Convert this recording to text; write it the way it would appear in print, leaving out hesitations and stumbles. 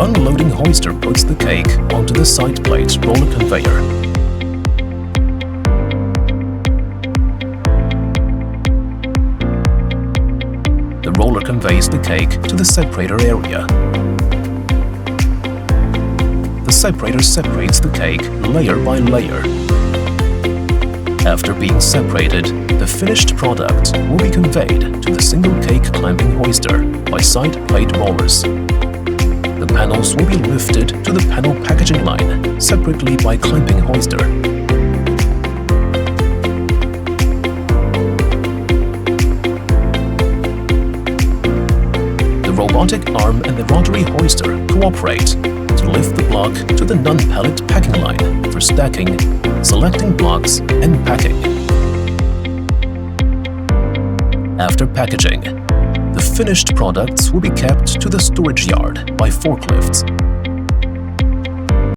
The unloading hoister puts the cake onto the side plate roller conveyor. The roller conveys the cake to the separator area. The separator separates the cake layer by layer. After being separated, the finished product will be conveyed to the single cake clamping hoister by side plate rollers. The panels will be lifted to the panel packaging line separately by clamping hoister. The robotic arm and the rotary hoister cooperate to lift the block to the non-pallet packing line for stacking, selecting blocks, and packing. After packaging, the finished products will be kept to the storage yard by forklifts.